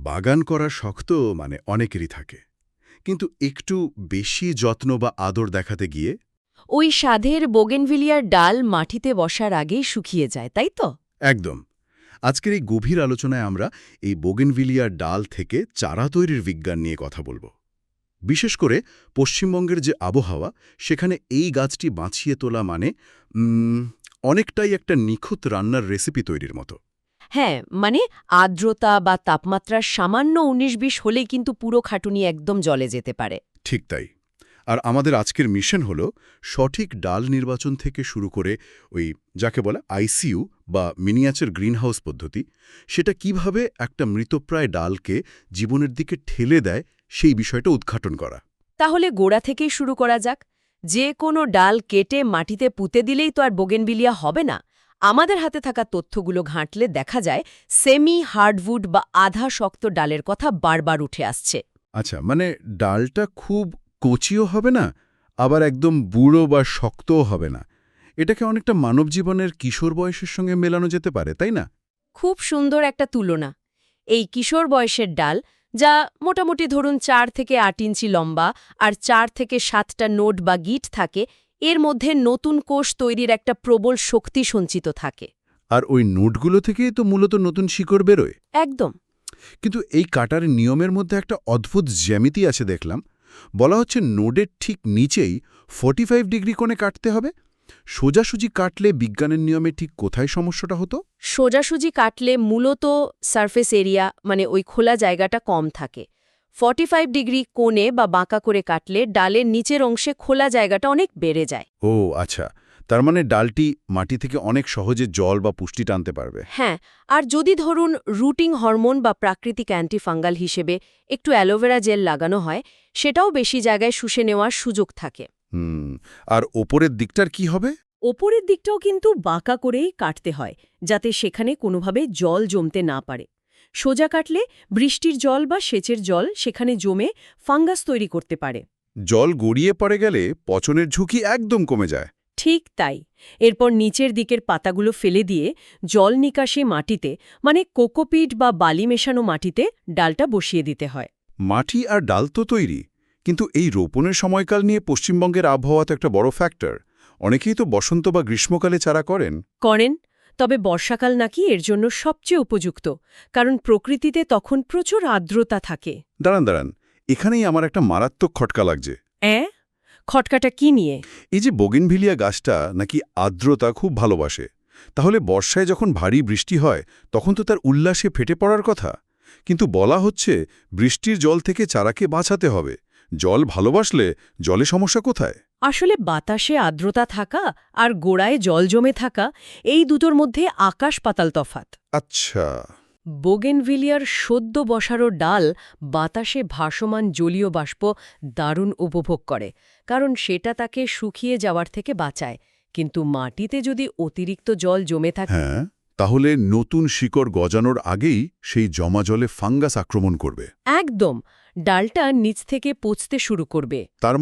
বাগান করা শখ তো অনেকেরই থাকে, কিন্তু একটু বেশি যত্ন বা আদর দেখাতে গিয়ে ওই স্বাদের বোগেনভিলিয়ার ডাল মাটিতে বসার আগেই শুকিয়ে যায়, তাই তো? একদম। আজকের এই গভীর আলোচনায় আমরা এই বোগেনভিলিয়ার ডাল থেকে চারা তৈরির বিজ্ঞান নিয়ে কথা বলবো। বিশেষ করে পশ্চিমবঙ্গের যে আবহাওয়া, সেখানে এই গাছটি বাঁচিয়ে তোলা অনেকটাই একটা নিখুঁত রান্নার রেসিপি তৈরির মতো। হ্যাঁ, মানে আর্দ্রতা বা তাপমাত্রার সামান্য ১৯-২০ হলেই কিন্তু পুরো খাটুনি একদম জলে যেতে পারে। ঠিক তাই। আর আমাদের আজকের মিশন হলো সঠিক ডাল নির্বাচন থেকে শুরু করে ওই যাকে বলে আইসিইউ বা মিনিয়েচার গ্রিনহাউস পদ্ধতি, সেটা কিভাবে একটা মৃতপ্রায় ডালকে জীবনের দিকে ঠেলে দেয় সেই বিষয়টা উদ্ঘাটন করা। তাহলে গোড়া থেকেই শুরু করা যাক। যে কোনো ডাল কেটে মাটিতে পুঁতে দিলেই তো আর বোগেনভিলিয়া হবে না। আমাদের হাতে থাকা তথ্যগুলো ঘাঁটলে দেখা যায় সেমি হার্ডউড বা আধা শক্ত ডালের কথা বারবার উঠে আসছে। আচ্ছা, ডালটা খুব কচিও হবে না, আবার একদম বুড়ো বা শক্তও হবে না। এটাকে অনেকটা মানব জীবনের কিশোর বয়সের সঙ্গে মেলানো যেতে পারে, তাই না? খুব সুন্দর একটা তুলনা। এই কিশোর বয়সের ডাল, যা মোটামুটি ধরুন ৪ থেকে ৮ ইঞ্চি লম্বা আর ৪ থেকে ৭টা নোড বা গিট থাকে, এর মধ্যে নতুন কোষ তৈরির একটা প্রবল শক্তি সঞ্চিত থাকে। আর ওই নোটগুলো থেকেই তো মূলত নতুন শিকড় বেরোয়। একদম। কিন্তু এই কাটার নিয়মের মধ্যে একটা অদ্ভুত জ্যামিতি আছে দেখলাম। বলা হচ্ছে নোডের ঠিক নিচেই 45 ডিগ্রি কোণে কাটতে হবে। সোজাসুজি কাটলে বিজ্ঞানের নিয়মে ঠিক কোথায় সমস্যাটা হতো? সোজাসুজি কাটলে মূলত সারফেস এরিয়া, মানে ওই খোলা জায়গাটা কম থাকে। 45 ডিগ্রি কোণে বা বাঁকা করে কাটলে ডালের নিচের অংশে খোলা জায়গাটা অনেক বেড়ে যায়। ও আচ্ছা, তার ডালটি মাটি থেকে অনেক সহজে জল বা পুষ্টি টানতে পারবে। হ্যাঁ, আর যদি ধরুন রুটিং হরমোন বা প্রাকৃতিক অ্যান্টিফাঙ্গাল হিসেবে একটু অ্যালোভেরা জেল লাগানো হয়, সেটাও বেশি জায়গায় শুষে নেওয়ার সুযোগ থাকে। আর ওপরের দিকটার কি হবে? ওপরের দিকটাও কিন্তু বাঁকা করেই কাটতে হয়, যাতে সেখানে কোনোভাবে জল জমতে না পারে। সোজা কাটলে বৃষ্টির জল বা সেচের জল সেখানে জমে ফাঙ্গাস তৈরি করতে পারে। জল গড়িয়ে পড়ে গেলে পচনের ঝুঁকি একদম কমে যায়। ঠিক তাই। এরপর নিচের দিকের পাতাগুলো ফেলে দিয়ে জল নিকাশি মাটিতে, মানে কোকোপিট বা বালি মেশানো মাটিতে ডালটা বসিয়ে দিতে হয়। মাটি আর ডাল তো তৈরি, কিন্তু এই রোপণের সময়কাল নিয়ে পশ্চিমবঙ্গের আবহাওয়া তো একটা বড় ফ্যাক্টর। অনেকেই তো বসন্ত বা গ্রীষ্মকালে চারা করেন। করেন, তবে বর্ষাকাল নাকি এর জন্য সবচেয়ে উপযুক্ত, কারণ প্রকৃতিতে তখন প্রচুর আর্দ্রতা থাকে। দাঁড়ান, এখানেই আমার একটা মারাত্মক খটকা লাগছে। খটকাটা কি নিয়ে? এই যে বোগেনভিলিয়া গাছটা নাকি আর্দ্রতা খুব ভালোবাসে, তাহলে বর্ষায় যখন ভারী বৃষ্টি হয় তখন তো তার উল্লাসে ফেটে পড়ার কথা। কিন্তু বলা হচ্ছে বৃষ্টির জল থেকে চারাকে বাঁচাতে হবে। জল ভালোবাসলে জলে সমস্যা কোথায়? আসলে বাতাসে আর্দ্রতা থাকা আর গোড়ায় জল জমে থাকা, এই দুটোর মধ্যে আকাশ পাতাল তফাত। আচ্ছা। বোগেনভিলিয়ার সদ্য বসানো ডাল বাতাসে ভাসমান জলীয় বাষ্প দারুণ উপভোগ করে, কারণ সেটা তাকে শুকিয়ে যাওয়ার থেকে বাঁচায়। কিন্তু মাটিতে যদি অতিরিক্ত জল জমে থাকে, হ্যাঁ, তাহলে নতুন শিকড় গজানোর আগেই সেই জমা জলে ফাঙ্গাস আক্রমণ করবে। একদম, ডালটা নিচ থেকে পচতে শুরু করবে। তার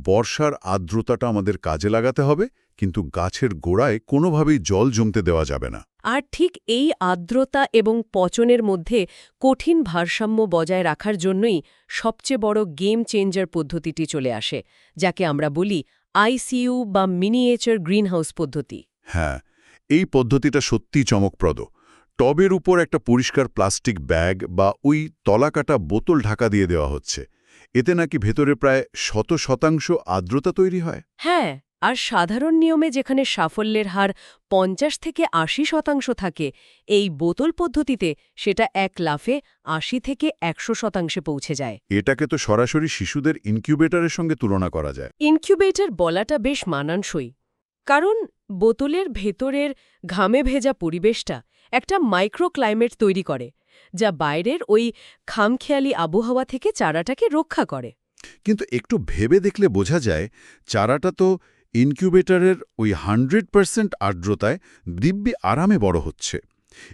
বর্ষার আর্দ্রতাটা আমাদের কাজে লাগাতে হবে, কিন্তু গাছের গোড়ায় কোনোভাবেই জল জমতে দেওয়া যাবে না। আর ঠিক এই আর্দ্রতা এবং পচনের মধ্যে কঠিন ভারসাম্য বজায় রাখার জন্যই সবচেয়ে বড় গেম চেঞ্জার পদ্ধতিটি চলে আসে, যাকে আমরা বলি আইসিইউ বা মিনিয়েচার গ্রিনহাউস পদ্ধতি। হ্যাঁ, এই পদ্ধতিটা সত্যিই চমকপ্রদ। টবের উপর একটা পরিষ্কার প্লাস্টিক ব্যাগ বা ওই তলাকাটা বোতল ঢাকা দিয়ে দেওয়া হচ্ছে। এতে নাকি ভেতরে প্রায় ১০০% আর্দ্রতা তৈরি হয়। হ্যাঁ, আর সাধারণ নিয়মে যেখানে সাফল্যের হার ৫০ থেকে ৮০% থাকে, এই বোতল পদ্ধতিতে সেটা এক লাফে ৮০ থেকে ১০০% পৌঁছে যায়। এটাকে তো সরাসরি শিশুদের ইনকিউবেটরের সঙ্গে তুলনা করা যায়। ইনকিউবেটর বলাটা বেশ মানানসই, কারণ বোতলের ভেতরের ঘামে ভেজা পরিবেশটা একটা মাইক্রোক্লাইমেট তৈরি করে, যা বাইরের ওই খামখেয়ালি আবহাওয়া থেকে চারাটাকে রক্ষা করে। কিন্তু একটু ভেবে দেখলে বোঝা যায় চারাটা তো ইনকিউবেটরের ওই 100% আর্দ্রতায় দিব্যি আরামে বড় হচ্ছে।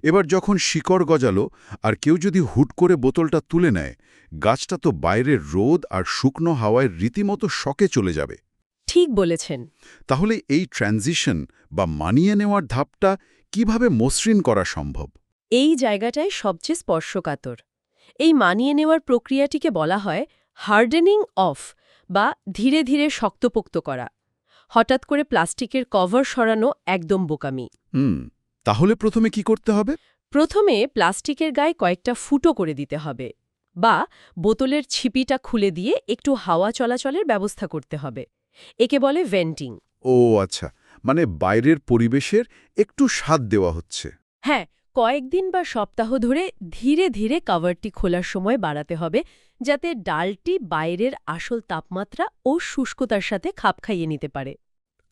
এবার যখন শিকড় গজালো আর কেউ যদি হুট করে বোতলটা তুলে নেয়, গাছটা তো বাইরের রোদ আর শুকনো হাওয়ায় রীতিমতো শকে চলে যাবে। ঠিক বলেছেন। তাহলে এই ট্রানজিশন বা মানিয়ে নেওয়ার ধাপটা কিভাবে মসৃণ করা সম্ভব? এই জায়গাটাই সবচেয়ে স্পর্শকাতর। এই মানিয়ে নেওয়ার প্রক্রিয়াটিকে বলা হয় হার্ডেনিং অফ বা ধীরে ধীরে শক্তপোক্ত করা। হঠাৎ করে প্লাস্টিকের কভার সরানো একদম বোকামি। তাহলে প্রথমে কি করতে হবে? প্রথমে প্লাস্টিকের গায়ে কয়েকটা ফুটো করে দিতে হবে, বা বোতলের ছিপিটা খুলে দিয়ে একটু হাওয়া চলাচলের ব্যবস্থা করতে হবে। একে বলে ভেন্টিং। ও আচ্ছা, মানে বাইরের পরিবেশের একটু স্বাদ দেওয়া হচ্ছে। হ্যাঁ, কয়েকদিন বা সপ্তাহ ধরে ধীরে ধীরে কভারটি খোলার সময় বাড়াতে হবে, যাতে ডালটি বাইরের আসল তাপমাত্রা ও শুষ্কতার সাথে খাপ খাইয়ে নিতে পারে।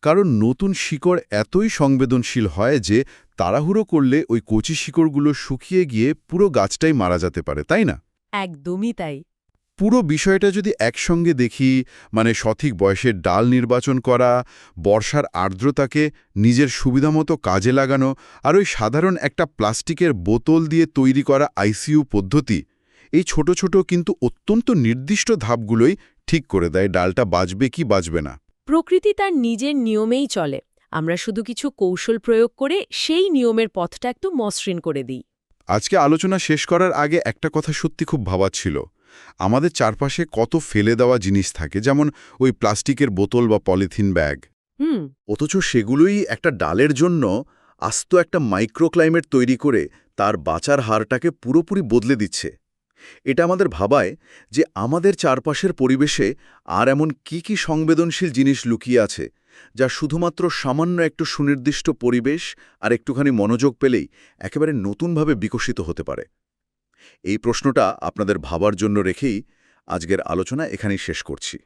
কারণ নতুন শিকড় এতই সংবেদনশীল হয় যে তাড়াহুড়ো করলে ওই কচি শিকড়গুলো শুকিয়ে গিয়ে পুরো গাছটাই মারা যেতে পারে, তাই না? একদমই তাই। পুরো বিষয়টা যদি একসঙ্গে দেখি, মানে সঠিক বয়সের ডাল নির্বাচন করা, বর্ষার আর্দ্রতাকে নিজের সুবিধামতো কাজে লাগানো, আর ওই সাধারণ একটা প্লাস্টিকের বোতল দিয়ে তৈরি করা আইসিইউ পদ্ধতি, এই ছোট ছোট কিন্তু অত্যন্ত নির্দিষ্ট ধাপগুলোই ঠিক করে দেয় ডালটা বাঁচবে কি বাঁচবে না। প্রকৃতি তার নিজের নিয়মেই চলে, আমরা শুধু কিছু কৌশল প্রয়োগ করে সেই নিয়মের পথটা একটু মসৃণ করে দিই। আজকে আলোচনা শেষ করার আগে একটা কথা সত্যি খুব ভাবার ছিল। আমাদের চারপাশে কত ফেলে দেওয়া জিনিস থাকে, যেমন ওই প্লাস্টিকের বোতল বা পলিথিন ব্যাগ, অথচ সেগুলোই একটা ডালের জন্য আস্ত একটা মাইক্রোক্লাইমেট তৈরি করে তার বাঁচার হারটাকে পুরোপুরি বদলে দিচ্ছে। এটা আমাদের ভাবায় যে আমাদের চারপাশের পরিবেশে আর এমন কি কি সংবেদনশীল জিনিস লুকিয়ে আছে, যা শুধুমাত্র সামান্য একটু সুনির্দিষ্ট পরিবেশ আর একটুখানি মনোযোগ পেলেই একেবারে নতুনভাবে বিকশিত হতে পারে। এই প্রশ্নটা আপনাদের ভাবার জন্য রেখেই আজকের আলোচনা এখানেই শেষ করছি।